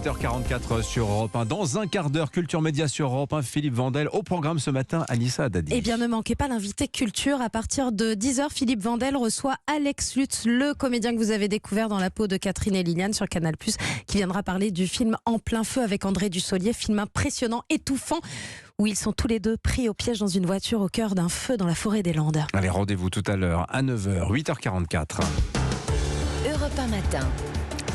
8h44 sur Europe 1. Dans un quart d'heure, Culture Média sur Europe 1. Philippe Vandel au programme ce matin, Anissa Haddadi. Eh bien, ne manquez pas l'invité culture. À partir de 10h, Philippe Vandel reçoit Alex Lutz, le comédien que vous avez découvert dans La peau de Catherine et Liliane sur Canal+, qui viendra parler du film En plein feu avec André Dussolier. Film impressionnant, étouffant, où ils sont tous les deux pris au piège dans une voiture au cœur d'un feu dans la forêt des Landes. Allez, rendez-vous tout à l'heure à 9h, 8h44. Europe 1 matin.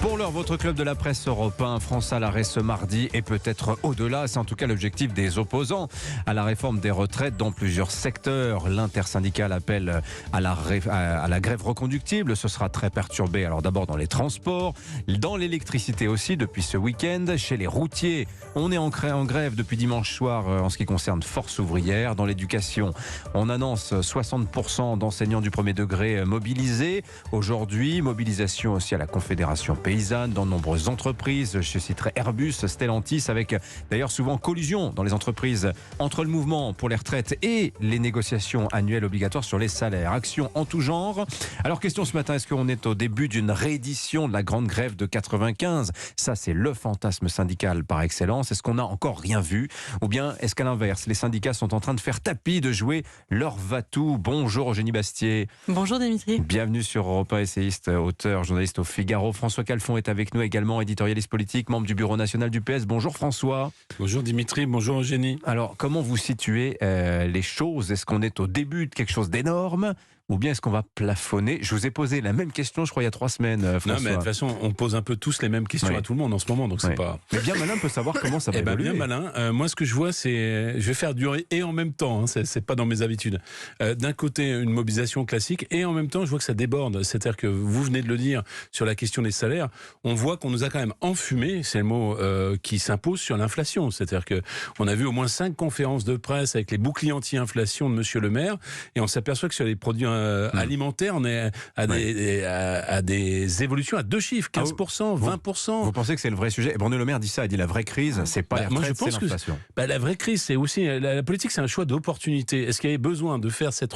Pour l'heure, votre club de la presse Europe 1, France à l'arrêt ce mardi et peut-être au-delà. C'est en tout cas l'objectif des opposants à la réforme des retraites dans plusieurs secteurs. L'intersyndicale appelle à la grève reconductible. Ce sera très perturbé. Alors d'abord dans les transports, dans l'électricité aussi depuis ce week-end. Chez les routiers, on est en grève depuis dimanche soir en ce qui concerne Force ouvrière. Dans l'éducation, on annonce 60% d'enseignants du premier degré mobilisés. Aujourd'hui, mobilisation aussi à la Confédération paysanne, dans de nombreuses entreprises. Je citerai Airbus, Stellantis, avec d'ailleurs souvent collusion dans les entreprises entre le mouvement pour les retraites et les négociations annuelles obligatoires sur les salaires. Action en tout genre. Alors question ce matin, est-ce qu'on est au début d'une réédition de la grande grève de 95 ? Ça, c'est le fantasme syndical par excellence. Est-ce qu'on n'a encore rien vu ? Ou bien est-ce qu'à l'inverse, les syndicats sont en train de faire tapis, de jouer leur va-tout ? Bonjour Eugénie Bastier. Bonjour Dimitri. Bienvenue sur Europe 1, essayiste, auteur, journaliste au Figaro. François Calfon est avec nous également, éditorialiste politique, membre du bureau national du PS. Bonjour François. Bonjour Dimitri, bonjour Eugénie. Alors, comment vous situez les choses ? Est-ce qu'on est au début de quelque chose d'énorme ? Ou bien est-ce qu'on va plafonner ? Je vous ai posé la même question, je crois, il y a 3 semaines, François. Non, mais de toute façon, on pose un peu tous les mêmes questions à tout le monde en ce moment, donc c'est pas... Mais bien malin peut savoir comment ça va évoluer. Bien malin. Moi, ce que je vois, c'est... Je vais faire durer et en même temps, hein, c'est pas dans mes habitudes. D'un côté, une mobilisation classique, et en même temps, je vois que ça déborde. C'est-à-dire que vous venez de le dire sur la question des salaires, on voit qu'on nous a quand même enfumé, c'est le mot qui s'impose sur l'inflation. C'est-à-dire que on a vu au moins 5 conférences de presse avec les boucliers anti-inflation de Monsieur le Maire, et on s'aperçoit que sur les produits alimentaires, on est à des évolutions à 2 chiffres, 15%, 20%. Vous pensez que c'est le vrai sujet ? Bruno Le Maire dit ça, il dit la vraie crise, c'est pas les retraites, c'est l'inflation. La vraie crise, c'est aussi la politique, c'est un choix d'opportunité. Est-ce qu'il y avait besoin de faire cette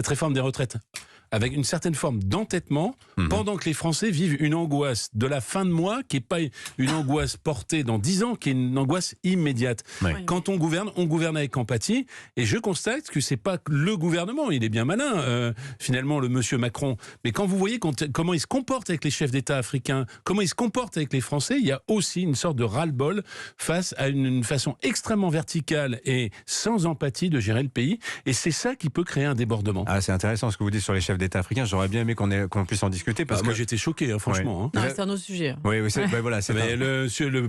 réforme des retraites avec une certaine forme d'entêtement, pendant que les Français vivent une angoisse de la fin de mois, qui n'est pas une angoisse portée dans 10 ans, qui est une angoisse immédiate. Oui. Quand on gouverne avec empathie, et je constate que c'est pas le gouvernement, il est bien malin, finalement, le monsieur Macron, mais quand vous voyez comment il se comporte avec les chefs d'État africains, comment il se comporte avec les Français, il y a aussi une sorte de ras-le-bol face à une façon extrêmement verticale et sans empathie de gérer le pays, et c'est ça qui peut créer un débordement. Ah, c'est intéressant ce que vous dites sur les chefs d'État africains. J'aurais bien aimé qu'on puisse en discuter. Parce que moi, j'étais choqué, hein, franchement. Ouais. Non, c'est un autre sujet. Oui, voilà.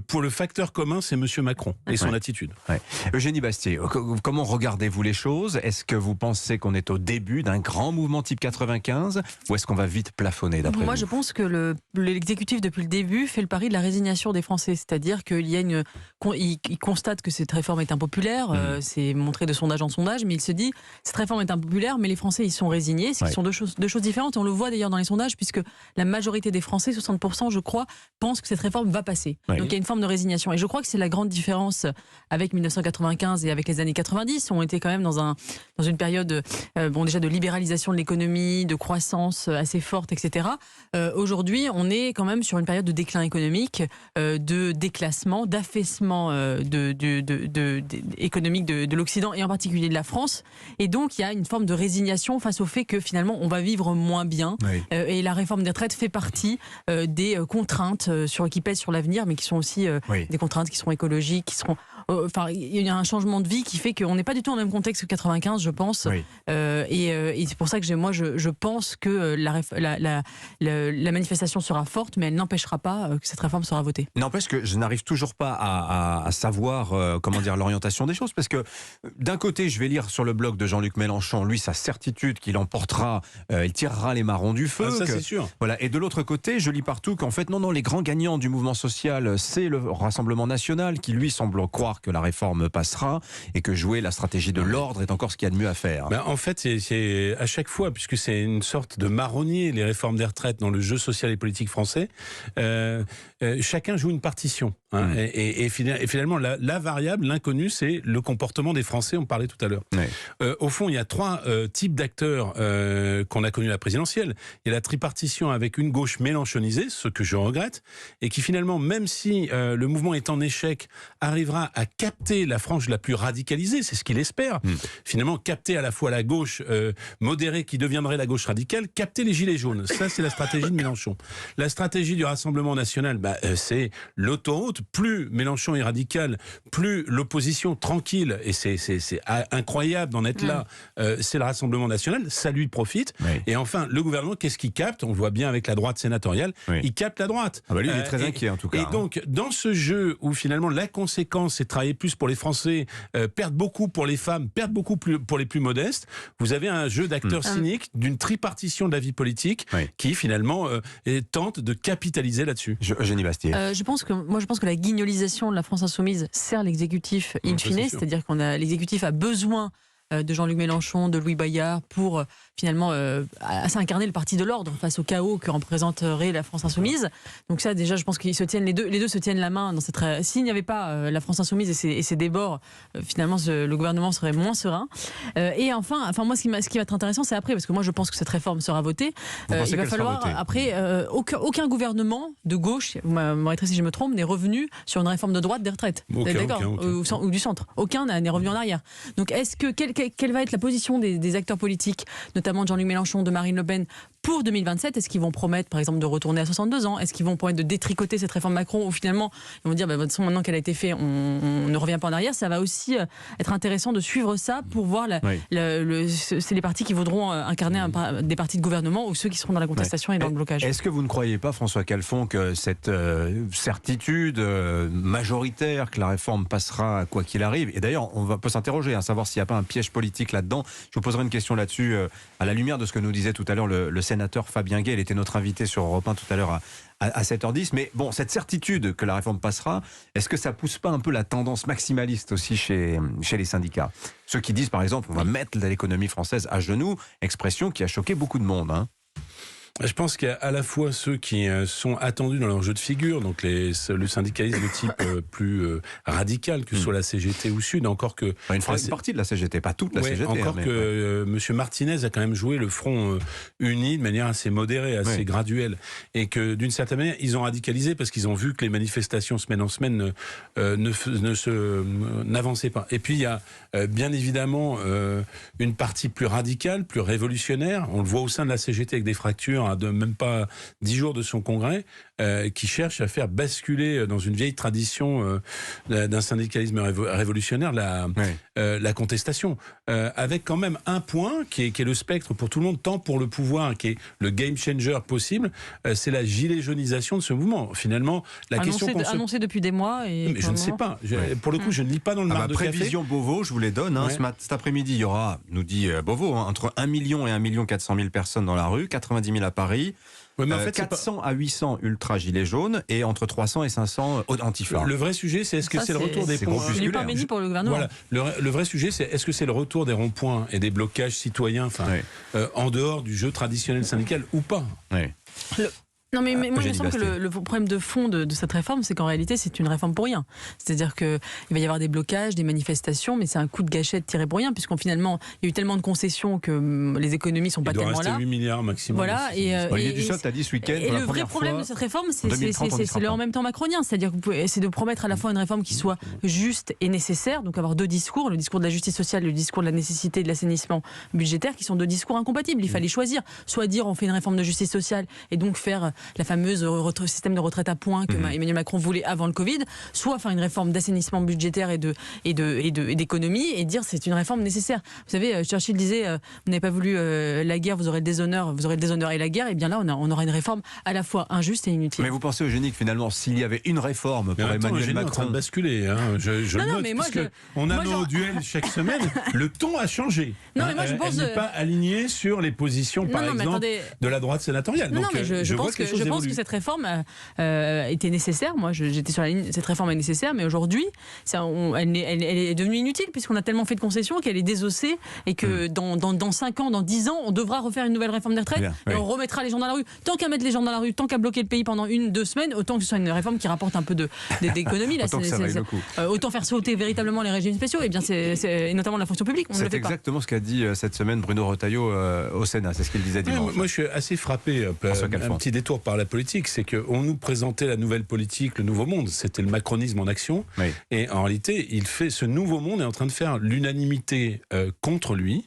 Pour le facteur commun, c'est Monsieur Macron et son attitude. Ouais. Eugénie Bastier, comment regardez-vous les choses ? Est-ce que vous pensez qu'on est au début d'un grand mouvement type 95 ou est-ce qu'on va vite plafonner d'après Moi, vous ? je pense que l'exécutif, depuis le début, fait le pari de la résignation des Français. C'est-à-dire qu'il y a il constate que cette réforme est impopulaire. C'est montré de sondage en sondage, mais il se dit cette réforme est impopulaire, mais les Français ils sont résignés. Ce sont deux choses différentes. Et on le voit d'ailleurs dans les sondages, puisque la majorité des Français, 60% je crois, pensent que cette réforme va passer. Donc il y a une forme de résignation. Et je crois que c'est la grande différence avec 1995 et avec les années 90. On était quand même dans une période déjà de libéralisation de l'économie, de croissance assez forte, etc. Aujourd'hui, on est quand même sur une période de déclin économique, de déclassement, d'affaissement économique de l'Occident et en particulier de la France. Et donc il y a une forme de résignation face au fait que finalement on va vivre moins bien. Et la réforme des retraites fait partie des contraintes qui pèsent sur l'avenir, mais qui sont aussi des contraintes qui seront écologiques, qui seront... il y a un changement de vie qui fait qu'on n'est pas du tout dans le même contexte que 95, je pense. Et c'est pour ça que je pense que la manifestation sera forte, mais elle n'empêchera pas que cette réforme sera votée. N'empêche que je n'arrive toujours pas à savoir l'orientation des choses, parce que d'un côté, je vais lire sur le blog de Jean-Luc Mélenchon, lui, sa certitude qu'il emportera, il tirera les marrons du feu. Ça, c'est sûr. Voilà. Et de l'autre côté, je lis partout qu'en fait, non, les grands gagnants du mouvement social, c'est le Rassemblement national qui, lui, semble croire que la réforme passera et que jouer la stratégie de l'ordre est encore ce qu'il y a de mieux à faire. En fait, c'est à chaque fois, puisque c'est une sorte de marronnier, les réformes des retraites dans le jeu social et politique français, chacun joue une partition. Et finalement, la variable, l'inconnu, c'est le comportement des Français, on parlait tout à l'heure. Au fond, il y a 3 types d'acteurs qu'on a connu la présidentielle. Il y a la tripartition avec une gauche mélenchonisée, ce que je regrette, et qui finalement, même si le mouvement est en échec, arrivera à capter la frange la plus radicalisée, c'est ce qu'il espère, finalement capter à la fois la gauche modérée qui deviendrait la gauche radicale, capter les gilets jaunes. Ça, c'est la stratégie de Mélenchon. La stratégie du Rassemblement national, c'est l'autoroute. Plus Mélenchon est radical, plus l'opposition tranquille, et c'est incroyable d'en être là, c'est le Rassemblement national, ça lui profite. Oui. Et enfin, le gouvernement, qu'est-ce qu'il capte? On le voit bien avec la droite sénatoriale, il capte la droite. Lui, il est très inquiet en tout cas. Et donc, dans ce jeu où finalement la conséquence, c'est travailler plus pour les Français, perdre beaucoup pour les femmes, perdre beaucoup pour les plus modestes, vous avez un jeu d'acteurs cyniques d'une tripartition de la vie politique qui finalement tente de capitaliser là-dessus. Eugénie Bastier. Je pense que la guignolisation de la France insoumise sert l'exécutif in fine, c'est-à-dire l'exécutif a besoin de Jean-Luc Mélenchon, de Louis Bayard, pour finalement incarner le parti de l'ordre face au chaos que représenterait la France insoumise. Donc ça, déjà, je pense qu'ils se tiennent les deux se tiennent la main dans cette. S'il n'y avait pas la France insoumise et ses débords, finalement, le gouvernement serait moins serein. Et enfin, moi, ce qui va être intéressant, c'est après, parce que moi, je pense que cette réforme sera votée. Il va falloir après aucun gouvernement de gauche, vous m'arrêterez si je me trompe, n'est revenu sur une réforme de droite des retraites. D'accord, ou du centre. Aucun n'est revenu en arrière. Donc, quelle va être la position des acteurs politiques, notamment de Jean-Luc Mélenchon, de Marine Le Pen, pour 2027? Est-ce qu'ils vont promettre, par exemple, de retourner à 62 ans? Est-ce qu'ils vont promettre de détricoter cette réforme Macron, ou finalement, ils vont dire, de toute façon, maintenant qu'elle a été faite, on ne revient pas en arrière? Ça va aussi être intéressant de suivre ça pour voir c'est les partis qui voudront incarner des partis de gouvernement ou ceux qui seront dans la contestation et dans le blocage. Est-ce que vous ne croyez pas, François Calfon, que cette certitude majoritaire que la réforme passera quoi qu'il arrive, et d'ailleurs, on peut s'interroger, à savoir s'il n'y a pas un piège politique là-dedans. Je vous poserai une question là-dessus, à la lumière de ce que nous disait tout à l'heure le sénateur Fabien Gay. Il était notre invité sur Europe 1 tout à l'heure à 7h10. Mais bon, cette certitude que la réforme passera, est-ce que ça pousse pas un peu la tendance maximaliste aussi chez les syndicats? Ceux qui disent, par exemple, on va mettre l'économie française à genoux, expression qui a choqué beaucoup de monde, hein. Je pense qu'il y a à la fois ceux qui sont attendus dans leur jeu de figure, donc le syndicalisme de type plus radical, que ce soit la CGT ou Sud, encore que... Une partie de la CGT, pas toute la CGT. Encore que M. Martinez a quand même joué le front uni de manière assez modérée, assez graduelle, et que d'une certaine manière, ils ont radicalisé parce qu'ils ont vu que les manifestations semaine en semaine n'avançaient pas. Et puis il y a bien évidemment une partie plus radicale, plus révolutionnaire, on le voit au sein de la CGT avec des fractures de même pas 10 jours de son congrès, qui cherche à faire basculer dans une vieille tradition d'un syndicalisme révolutionnaire la contestation, avec quand même un point qui est le spectre pour tout le monde, tant pour le pouvoir, qui est le game changer possible, c'est la gilet jaunisation de ce mouvement. Finalement, la question annoncée depuis des mois. Mais je ne sais pas. Pour le coup, je ne lis pas dans le marc de café. Prévision Beauvau, je vous les donne. Cet après-midi, il y aura, nous dit Beauvau, entre 1 million et 1 400 000 personnes dans la rue, 90 000 à Paris. Mais en fait, 400 à 800 ultra gilets jaunes et entre 300 et 500 antifas. Le vrai sujet, c'est est-ce que c'est le retour des ponts? C'est pas béni pour le gouvernement. Voilà. Le vrai sujet, c'est est-ce que c'est le retour des ronds-points et des blocages citoyens, en dehors du jeu traditionnel syndical ou pas? Non mais moi il me semble que le problème de fond de cette réforme, c'est qu'en réalité c'est une réforme pour rien. C'est-à-dire qu'il va y avoir des blocages, des manifestations, mais c'est un coup de gâchette tiré pour rien, puisqu'on finalement il y a eu tellement de concessions que les économies sont pas tellement là. Il doit rester 8 milliards maximum. Voilà. Olivier Dussopt a dit ce week-end. Et le vrai problème de cette réforme, c'est le en même temps macronien. C'est-à-dire que c'est de promettre à la fois une réforme qui soit juste et nécessaire, donc avoir deux discours, le discours de la justice sociale, le discours de la nécessité de l'assainissement budgétaire, qui sont deux discours incompatibles. Il fallait choisir, soit dire on fait une réforme de justice sociale et donc faire la fameuse système de retraite à points que Emmanuel Macron voulait avant le Covid, soit faire une réforme d'assainissement budgétaire et d'économie et dire c'est une réforme nécessaire. Vous savez, Churchill disait vous n'avez pas voulu la guerre, vous aurez le déshonneur et la guerre. Et bien là, on aura une réforme à la fois injuste et inutile. Mais vous pensez, Eugénie, que finalement, s'il y avait une réforme pour Emmanuel Macron, est en train de basculer. Je note, mais on a nos duels chaque semaine. Le ton a changé. Non, mais moi, je pense elle n'est pas alignée sur les positions, par exemple, de la droite sénatoriale. Non, mais je pense que choses je pense évoluent. que cette réforme était nécessaire. Moi, j'étais sur la ligne. Cette réforme est nécessaire, mais aujourd'hui, elle est devenue inutile puisqu'on a tellement fait de concessions qu'elle est désossée et que dans 5 ans, dans 10 ans, on devra refaire une nouvelle réforme des retraites et on remettra les gens dans la rue. Tant qu'à mettre les gens dans la rue, tant qu'à bloquer le pays pendant 1-2 semaines, autant que ce soit une réforme qui rapporte un peu d'économie. Autant que ça vaille le coup. Autant faire sauter véritablement les régimes spéciaux, et bien et notamment la fonction publique. C'est exactement ce qu'a dit cette semaine Bruno Retailleau au Sénat. C'est ce qu'il disait dimanche. Moi, je suis assez frappé, un petit détour par la politique, c'est qu'on nous présentait la nouvelle politique, le nouveau monde. C'était le macronisme en action. Oui. Et en réalité, ce nouveau monde est en train de faire l'unanimité contre lui,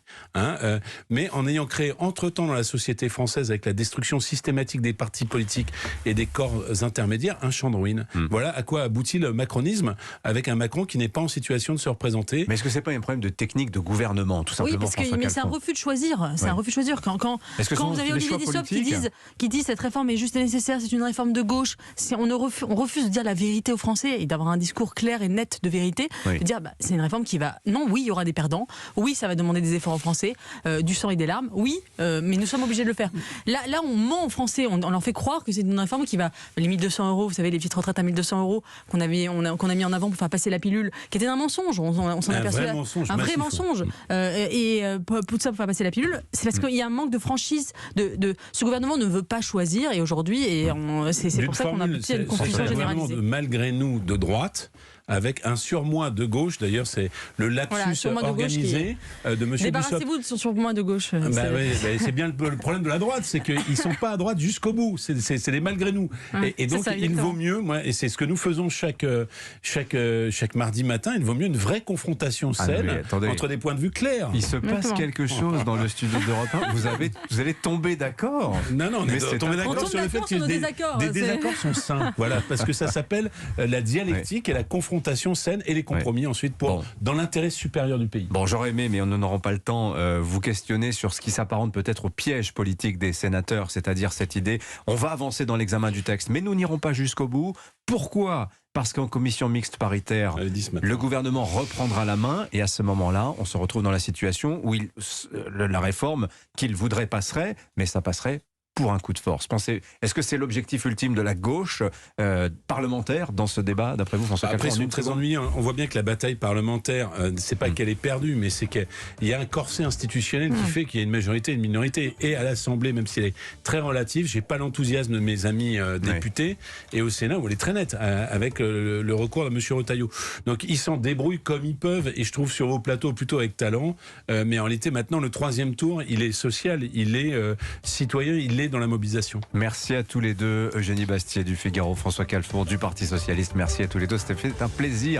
mais en ayant créé entre-temps dans la société française, avec la destruction systématique des partis politiques et des corps intermédiaires, un champ de ruines. Voilà à quoi aboutit le macronisme, avec un Macron qui n'est pas en situation de se représenter. Mais est-ce que c'est pas un problème de technique de gouvernement, tout simplement? Oui, parce que c'est un refus de choisir. C'est un refus de choisir. Quand vous avez Olivier Dussopt qui dit cette réforme est juste et nécessaire, c'est une réforme de gauche, on refuse de dire la vérité aux Français et d'avoir un discours clair et net de vérité, de dire c'est une réforme qui va... Non, oui, il y aura des perdants. Oui, ça va demander des efforts aux Français, du sang et des larmes. Oui, mais nous sommes obligés de le faire. Là on ment aux Français, on leur fait croire que c'est une réforme qui va... Les 1 200 €, vous savez, les petites retraites à 1 200 € qu'on a mis en avant pour faire passer la pilule, qui était un mensonge. On s'en aperçoit. Un vrai mensonge. Tout ça pour faire passer la pilule, c'est parce qu'il y a un manque de franchise. Ce gouvernement ne veut pas choisir, et aujourd'hui, c'est pour ça qu'on a abouti à une confusion généralisée. Malgré nous, de droite, avec un surmoi de gauche. D'ailleurs, c'est le lapsus organisé de M. Dussopt. Débarrassez-vous de son surmoi de gauche. C'est bien le problème de la droite, c'est qu'ils ne sont pas à droite jusqu'au bout. C'est les malgré nous. Et donc, il vaut mieux, et c'est ce que nous faisons chaque mardi matin, il vaut mieux une vraie confrontation saine entre des points de vue clairs. Il se passe quelque chose dans le studio d'Europe 1. Vous allez tomber d'accord. Non, on est tombé d'accord sur le fait que des désaccords sont sains. Voilà, parce que ça s'appelle la dialectique et la confrontation saine et les compromis ensuite dans l'intérêt supérieur du pays. Bon, j'aurais aimé, mais nous n'aurons pas le temps, vous questionner sur ce qui s'apparente peut-être au piège politique des sénateurs, c'est-à-dire cette idée, on va avancer dans l'examen du texte, mais nous n'irons pas jusqu'au bout. Pourquoi ? Parce qu'en commission mixte paritaire, le gouvernement reprendra la main et à ce moment-là, on se retrouve dans la situation où la réforme qu'il voudrait passerait, mais ça passerait pour un coup de force. Est-ce que c'est l'objectif ultime de la gauche parlementaire dans ce débat, d'après vous, François Calfort? Après, c'est très ennuyeux. On voit bien que la bataille parlementaire, c'est pas qu'elle est perdue, mais c'est qu'il y a un corset institutionnel qui fait qu'il y a une majorité et une minorité. Et à l'Assemblée, même si elle est très relative, j'ai pas l'enthousiasme de mes amis députés, et au Sénat où elle est très nette, avec le recours à M. Retailleau. Donc ils s'en débrouillent comme ils peuvent, et je trouve sur vos plateaux plutôt avec talent. Mais en réalité, maintenant, le 3e tour, il est social, il est citoyen, il est dans la mobilisation. Merci à tous les deux, Eugénie Bastier du Figaro, François Calfort du Parti Socialiste. Merci à tous les deux, c'était un plaisir.